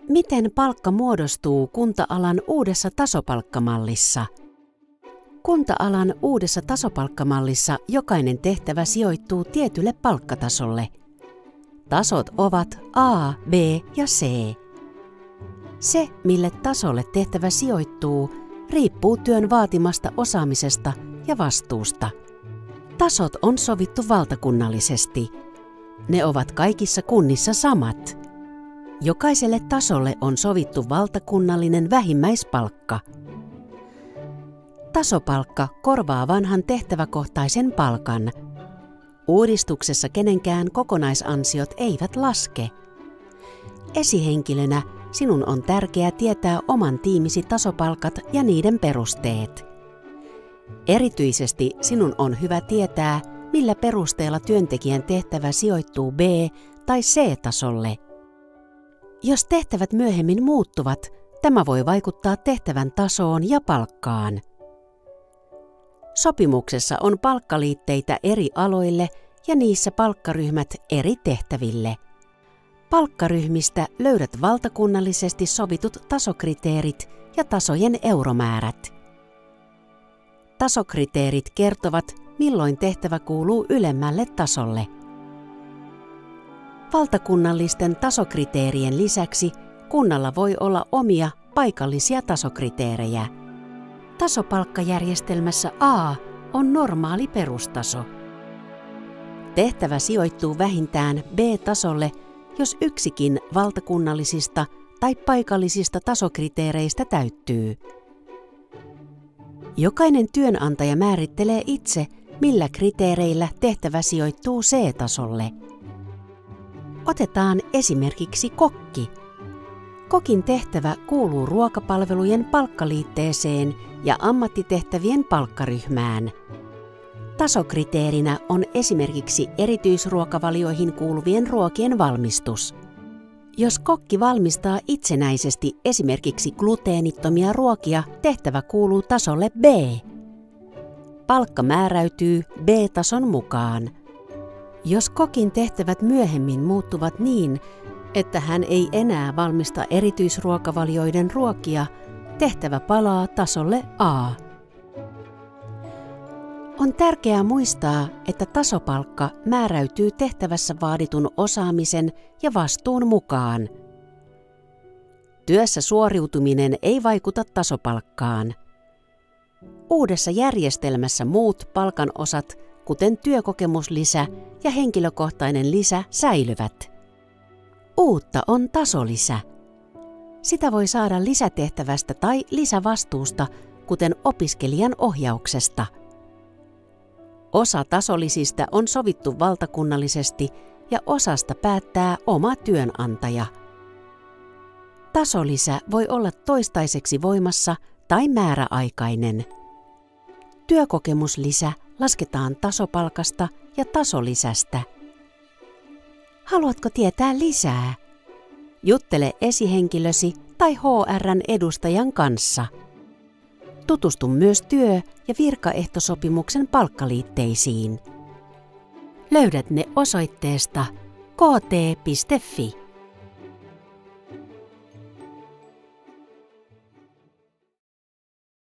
Miten palkka muodostuu kunta-alan uudessa tasopalkkamallissa? Kunta-alan uudessa tasopalkkamallissa jokainen tehtävä sijoittuu tietylle palkkatasolle. Tasot ovat A, B ja C. Se, mille tasolle tehtävä sijoittuu, riippuu työn vaatimasta osaamisesta ja vastuusta. Tasot on sovittu valtakunnallisesti. Ne ovat kaikissa kunnissa samat. Jokaiselle tasolle on sovittu valtakunnallinen vähimmäispalkka. Tasopalkka korvaa vanhan tehtäväkohtaisen palkan. Uudistuksessa kenenkään kokonaisansiot eivät laske. Esihenkilönä sinun on tärkeää tietää oman tiimisi tasopalkat ja niiden perusteet. Erityisesti sinun on hyvä tietää, millä perusteella työntekijän tehtävä sijoittuu B- tai C-tasolle. Jos tehtävät myöhemmin muuttuvat, tämä voi vaikuttaa tehtävän tasoon ja palkkaan. Sopimuksessa on palkkaliitteitä eri aloille ja niissä palkkaryhmät eri tehtäville. Palkkaryhmistä löydät valtakunnallisesti sovitut tasokriteerit ja tasojen euromäärät. Tasokriteerit kertovat, milloin tehtävä kuuluu ylemmälle tasolle. Valtakunnallisten tasokriteerien lisäksi kunnalla voi olla omia paikallisia tasokriteerejä. Tasopalkkajärjestelmässä A on normaali perustaso. Tehtävä sijoittuu vähintään B-tasolle, jos yksikin valtakunnallisista tai paikallisista tasokriteereistä täyttyy. Jokainen työnantaja määrittelee itse, millä kriteereillä tehtävä sijoittuu C-tasolle. Otetaan esimerkiksi kokki. Kokin tehtävä kuuluu ruokapalvelujen palkkaliitteeseen ja ammattitehtävien palkkaryhmään. Tasokriteerinä on esimerkiksi erityisruokavalioihin kuuluvien ruokien valmistus. Jos kokki valmistaa itsenäisesti esimerkiksi gluteenittomia ruokia, tehtävä kuuluu tasolle B. Palkka määräytyy B-tason mukaan. Jos kokin tehtävät myöhemmin muuttuvat niin, että hän ei enää valmista erityisruokavalioiden ruokia, tehtävä palaa tasolle A. On tärkeää muistaa, että tasopalkka määräytyy tehtävässä vaaditun osaamisen ja vastuun mukaan. Työssä suoriutuminen ei vaikuta tasopalkkaan. Uudessa järjestelmässä muut palkanosat, kuten työkokemuslisä ja henkilökohtainen lisä, säilyvät. Uutta on tasolisä. Sitä voi saada lisätehtävästä tai lisävastuusta, kuten opiskelijan ohjauksesta. Osa tasolisista on sovittu valtakunnallisesti ja osasta päättää oma työnantaja. Tasolisä voi olla toistaiseksi voimassa tai määräaikainen. Työkokemuslisä lasketaan tasopalkasta ja tasolisästä. Haluatko tietää lisää? Juttele esihenkilösi tai HR:n edustajan kanssa. Tutustu myös työ- ja virkaehtosopimuksen palkkaliitteisiin. Löydät ne osoitteesta kt.fi.